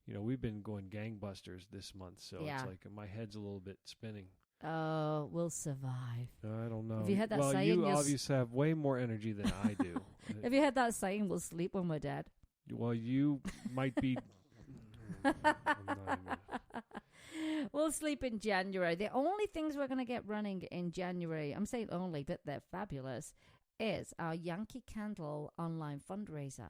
We've been going gangbusters this month, so It's like my head's a little bit spinning. Oh, we'll survive. I don't know. Have you heard that saying? You obviously have way more energy than I do. Have you heard that saying, we'll sleep when we're dead? Well, you might be... We'll sleep in January. The only things we're going to get running in January, I'm saying only, but they're fabulous, is our Yankee Candle online fundraiser.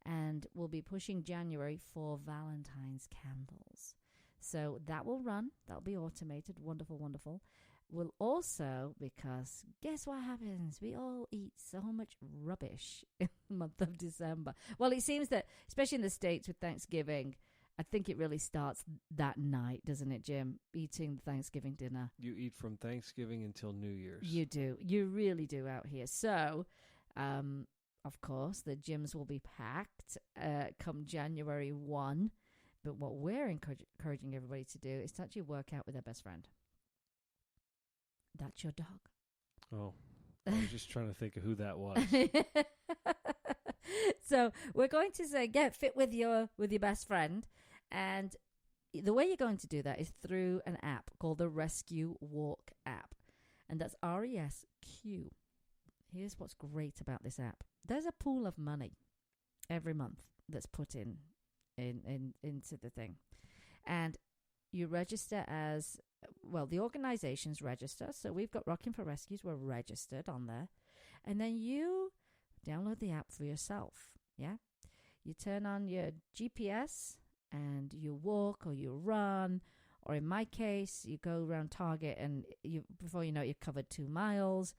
and we'll be pushing January for Valentine's candles. So that will run. That'll be automated. Wonderful, wonderful. We'll also, because guess what happens? We all eat so much rubbish in the month of December. Well, it seems that, especially in the States with Thanksgiving, I think it really starts that night, doesn't it, Jim? Eating Thanksgiving dinner. You eat from Thanksgiving until New Year's. You do. You really do out here. So, of course, the gyms will be packed come January 1. But what we're encouraging everybody to do is to actually work out with their best friend. That's your dog. Oh, I was just trying to think of who that was. So we're going to say get fit with your best friend, and the way you're going to do that is through an app called the Rescue Walk app, and that's RESQ. Here's what's great about this app: there's a pool of money every month that's put into the thing, and you register as well. The organizations register, so we've got Rocking for Rescues. We're registered on there, and then you download the app for yourself. Yeah, you turn on your GPS and you walk or you run, or in my case, you go around Target and before you know it, you've covered 2 miles.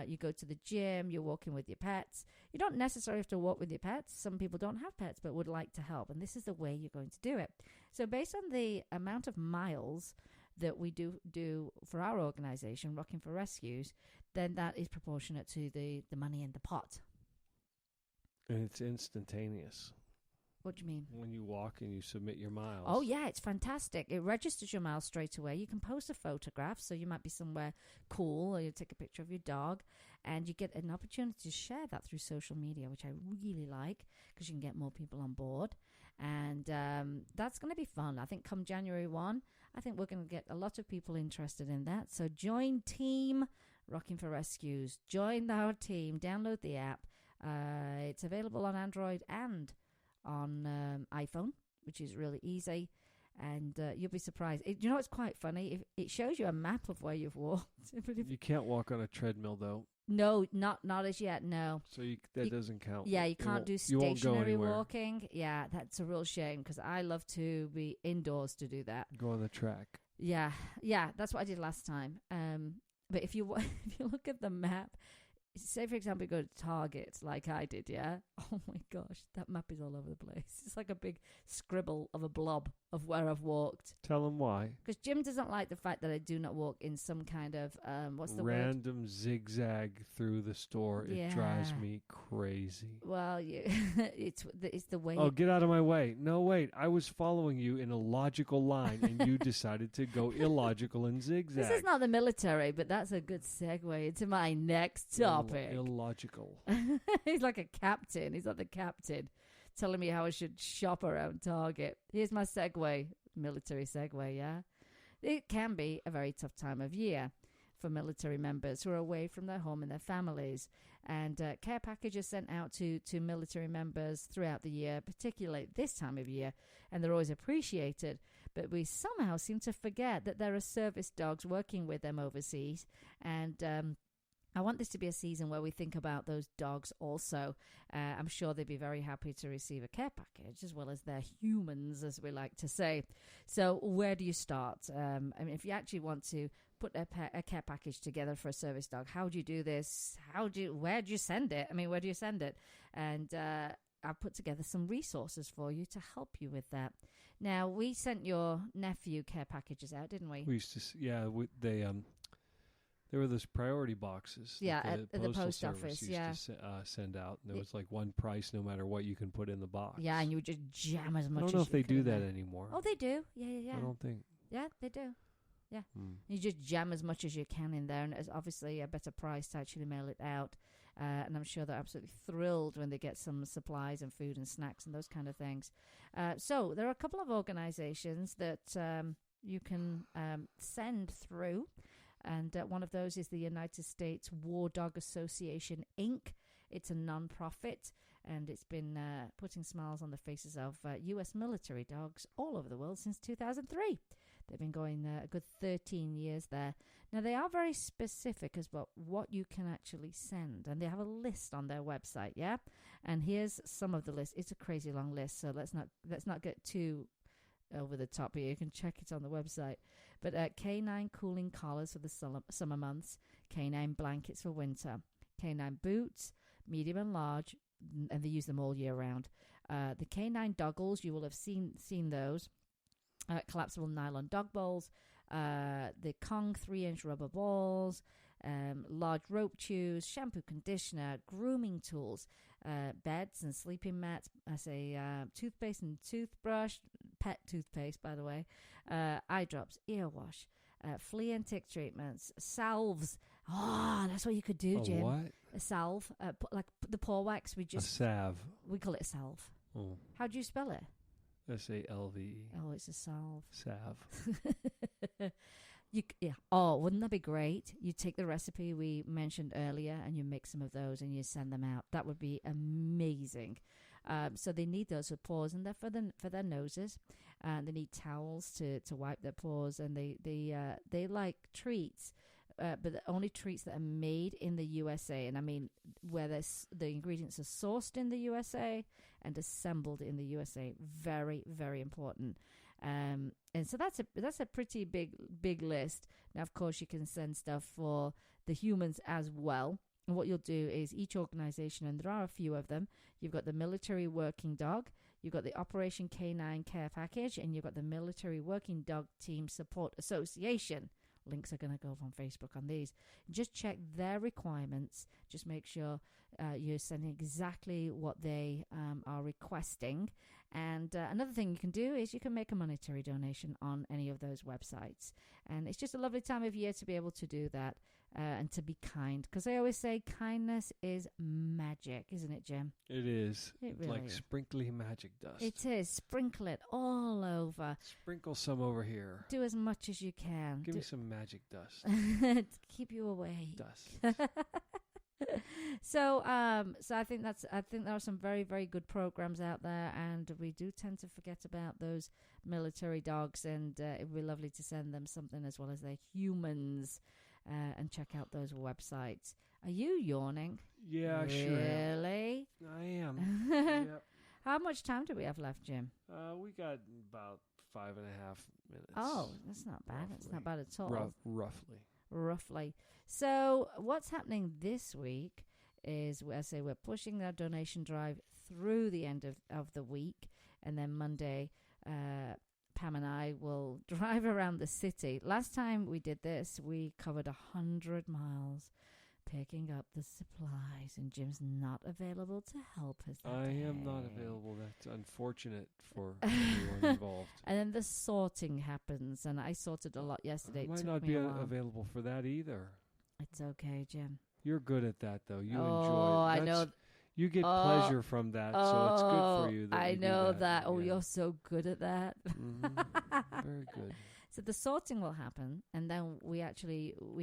You go to the gym, you're walking with your pets. You don't necessarily have to walk with your pets. Some people don't have pets but would like to help, and this is the way you're going to do it. So based on the amount of miles that we do for our organization, Rocking for Rescues, then that is proportionate to the money in the pot. And it's instantaneous. What do you mean? When you walk and you submit your miles. Oh, yeah, it's fantastic. It registers your miles straight away. You can post a photograph, so you might be somewhere cool, or you take a picture of your dog, and you get an opportunity to share that through social media, which I really like, because you can get more people on board. And that's going to be fun. I think come January 1, I think we're going to get a lot of people interested in that. So join Team Rocking for Rescues. Join our team. Download the app. It's available on Android and on iPhone, which is really easy, and you'll be surprised. You know, it's quite funny. It shows you a map of where you've walked. You can't walk on a treadmill, though. No, not as yet. No. So that doesn't count. Yeah, you can't do stationary walking. Yeah, that's a real shame because I love to be indoors to do that. Go on the track. Yeah, that's what I did last time. But if you look at the map. Say, for example, you go to Target like I did, yeah? Oh, my gosh, that map is all over the place. It's like a big scribble of a blob of where I've walked. Tell him why. Because Jim doesn't like the fact that I do not walk in some kind of, what's the word? Random zigzag through the store. It drives me crazy. Well, it's the way... Oh, get out of my way. No, wait. I was following you in a logical line, and you decided to go illogical and zigzag. This is not the military, but that's a good segue into my next topic. Illogical. He's like a captain. He's like the captain telling me how I should shop around Target. Here's my segue, military segue, yeah? It can be a very tough time of year for military members who are away from their home and their families. And care packages sent out to military members throughout the year, particularly this time of year, and they're always appreciated. But we somehow seem to forget that there are service dogs working with them overseas, and I want this to be a season where we think about those dogs also. I'm sure they'd be very happy to receive a care package as well as their humans, as we like to say. So where do you start? I mean, if you actually want to put a care package together for a service dog, how do you do this? Where do you send it? I mean, where do you send it? And I've put together some resources for you to help you with that. Now, we sent your nephew care packages out, didn't we? We used to, there were those priority boxes. Yeah, that at the post office. Used to send out. And there was like one price no matter what you can put in the box. Yeah, and you would just jam as much. I don't know if they do that anymore. Oh, they do. Yeah. I don't think. Yeah, they do. Yeah, you just jam as much as you can in there, and it's obviously a better price to actually mail it out. And I'm sure they're absolutely thrilled when they get some supplies and food and snacks and those kind of things. So there are a couple of organizations that you can send through. And one of those is the United States War Dog Association, Inc. It's a non-profit, and it's been putting smiles on the faces of U.S. military dogs all over the world since 2003. They've been going a good 13 years there. Now, they are very specific as well what you can actually send, and they have a list on their website, yeah? And here's some of the list. It's a crazy long list, so let's not get too over the top here. You can check it on the website. But canine cooling collars for the summer months, canine blankets for winter, canine boots, medium and large, and they use them all year round. The canine doggles, you will have seen those. Collapsible nylon dog bowls, the Kong 3-inch rubber balls, large rope chews, shampoo, conditioner, grooming tools, beds and sleeping mats. I say toothpaste and toothbrush, pet toothpaste, by the way, eye drops, ear wash, flea and tick treatments, salves. Oh, that's what you could do, Jim. What? A salve, like the paw wax. A salve. We call it a salve. Oh. How do you spell it? SALVE. Oh, it's a salve. Salve. Oh, wouldn't that be great? You take the recipe we mentioned earlier and you make some of those and you send them out. That would be amazing. So they need those for paws, and they're for their noses. They need towels to wipe their paws, and they like treats. But the only treats that are made in the USA, and I mean where the ingredients are sourced in the USA and assembled in the USA. Very, very important. And so that's a pretty big list. Now, of course, you can send stuff for the humans as well. And what you'll do is each organization, and there are a few of them, you've got the Military Working Dog, you've got the Operation Canine Care Package, and you've got the Military Working Dog Team Support Association. Links are going to go up on Facebook on these. Just check their requirements. Just make sure you're sending exactly what they are requesting. And another thing you can do is you can make a monetary donation on any of those websites. And it's just a lovely time of year to be able to do that and to be kind. Because I always say kindness is magic, isn't it, Jim? It is. It It's really like is. sprinkly magic dust. It is. Sprinkle it all over. Sprinkle some over here. Do as much as you can. Give me some magic dust. to keep you away. Dust. So I think there are some very, very good programs out there, and we do tend to forget about those military dogs, and it would be lovely to send them something as well as their humans, and check out those websites. Are you yawning? Yeah, I sure am. Really? I am. Yep. How much time do we have left, Jim? We got about 5.5 minutes. Oh, that's not bad. That's not bad at all. Roughly. So what's happening this week is, I say, we're pushing that donation drive through the end of the week, and then Monday Pam and I will drive around the city. Last time we did this, we covered 100 miles picking up the supplies, and Jim's not available to help us that I am day. not available. That's unfortunate for everyone involved. And then the sorting happens, and I sorted a lot yesterday. I It might took not me be a while. available for that either. It's okay, Jim. You're good at that, though. You Oh, enjoy it. I know. You get Oh, pleasure from that, so it's good for you. That I you do know that. Oh, yeah. you're so good at that. Very good. So the sorting will happen, and then we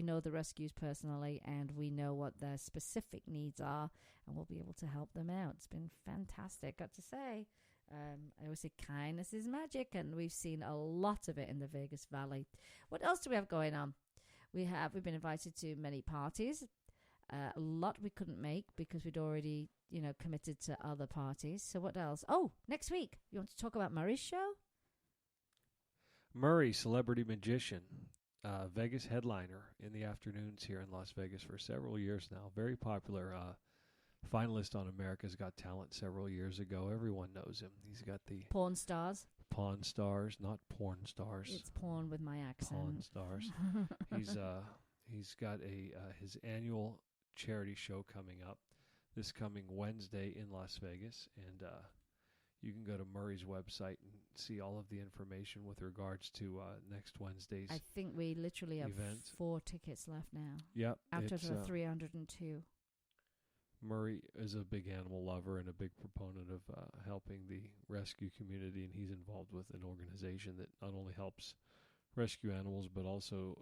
know the rescues personally, and we know what their specific needs are, and we'll be able to help them out. It's been fantastic, got to say. I always say kindness is magic, and we've seen a lot of it in the Vegas Valley. What else do we have going on? We've been invited to many parties. A lot we couldn't make because we'd already, committed to other parties. So what else? Oh, next week, you want to talk about Murray's show? Murray, celebrity magician, Vegas headliner in the afternoons here in Las Vegas for several years now. Very popular finalist on America's Got Talent several years ago. Everyone knows him. He's got the Pawn Stars. Pawn Stars, not porn stars. It's porn with my accent. Pawn Stars. He's got his annual charity show coming up this coming Wednesday in Las Vegas, and you can go to Murray's website and see all of the information with regards to next Wednesday's I think we literally have event. 4 tickets left now. Yep. After it's, the 302. Murray is a big animal lover and a big proponent of helping the rescue community, and he's involved with an organization that not only helps rescue animals, but also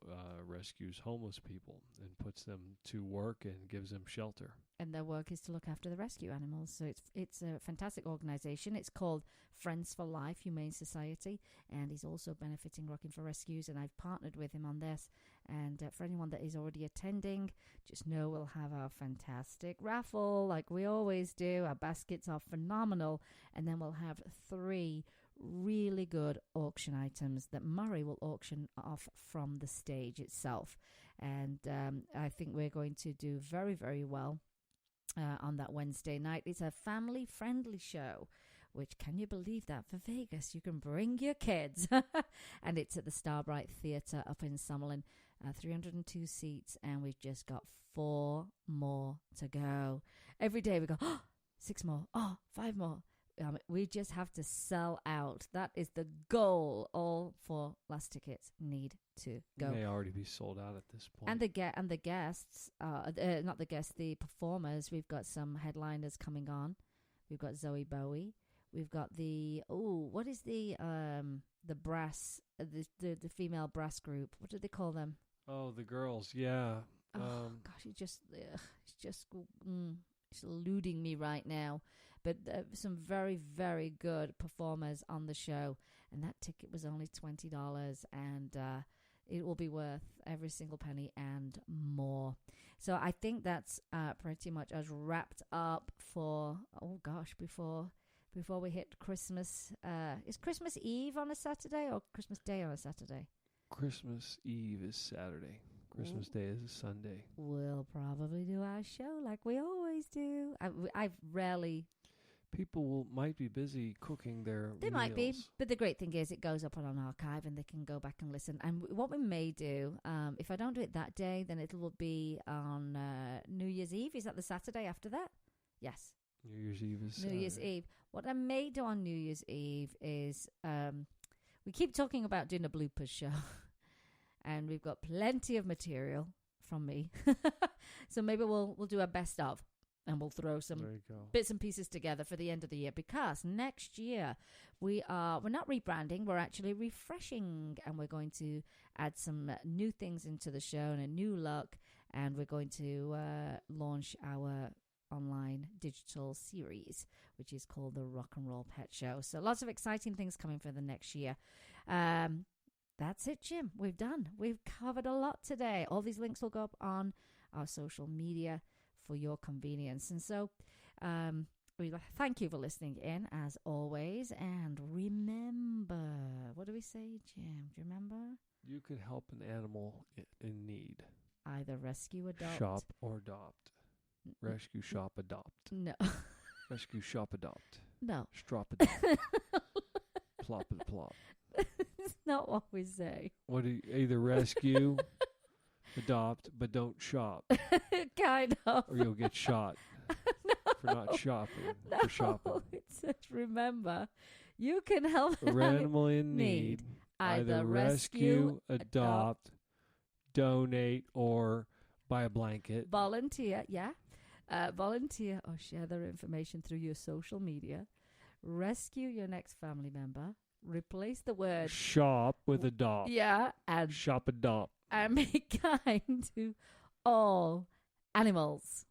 rescues homeless people and puts them to work and gives them shelter. And their work is to look after the rescue animals. So it's a fantastic organization. It's called Friends for Life Humane Society, and he's also benefiting Rocking for Rescues, and I've partnered with him on this. And for anyone that is already attending, just know we'll have our fantastic raffle like we always do. Our baskets are phenomenal, and then we'll have 3 really good auction items that Murray will auction off from the stage itself. And I think we're going to do very, very well on that Wednesday night. It's a family-friendly show, which, can you believe that, for Vegas? You can bring your kids. And it's at the Starbright Theatre up in Summerlin. 302 seats, and we've just got 4 more to go. Every day we go, 6 more, 5 more. We just have to sell out. That is the goal. All 4 last tickets need to go. They may already be sold out at this point. And the guests, not the guests, the performers. We've got some headliners coming on. We've got Zoe Bowie. We've got what is the brass, the female brass group? What do they call them? Oh, the girls, yeah. Gosh, it's eluding me right now. But some very, very good performers on the show. And that ticket was only $20. And it will be worth every single penny and more. So I think that's pretty much us wrapped up for, before we hit Christmas. Is Christmas Eve on a Saturday or Christmas Day on a Saturday? Christmas Eve is Saturday. Christmas Day is a Sunday. We'll probably do our show like we always do. I've rarely... People might be busy cooking their They meals. might be, but the great thing is it goes up on an archive and they can go back and listen. And what we may do, if I don't do it that day, then it will be on New Year's Eve. Is that the Saturday after that? Yes. New Year's Eve is Saturday. New Year's Eve. What I may do on New Year's Eve is we keep talking about doing a bloopers show. And we've got plenty of material from me. So maybe we'll do a best of. And we'll throw some bits and pieces together for the end of the year, because next year we're not rebranding, we're actually refreshing, and we're going to add some new things into the show and a new look, and we're going to launch our online digital series, which is called the Rock and Roll Pet Show. So lots of exciting things coming for the next year. That's it, Jim. We've done. We've covered a lot today. All these links will go up on our social media for your convenience. And so we thank you for listening in, as always. And remember, what do we say, Jim? Do you remember? You could help an animal in need. Either rescue, adopt. Shop or adopt. Rescue, shop, adopt. No. Rescue, shop, adopt. No. Strop, adopt. Plop, and plop. It's not what we say. What do you, either rescue, adopt, but don't shop. Kind of. Or you'll get shot. No. For not shopping. No. For shopping. It says, remember, you can help an animal in need. Either rescue, adopt, donate, or buy a blanket. Volunteer, yeah. Volunteer or share their information through your social media. Rescue your next family member. Replace the word shop with adopt. Yeah. And shop, adopt. And be kind to all animals.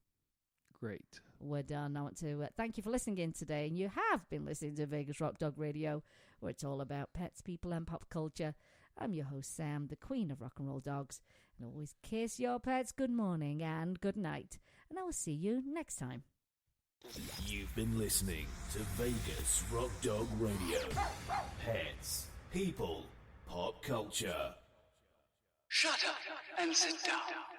Great. We're done. I want to thank you for listening in today. And you have been listening to Vegas Rock Dog Radio, where it's all about pets, people, and pop culture. I'm your host, Sam, the queen of rock and roll dogs. And always kiss your pets good morning and good night. And I will see you next time. You've been listening to Vegas Rock Dog Radio. Pets, people, pop culture. Shut up and sit down.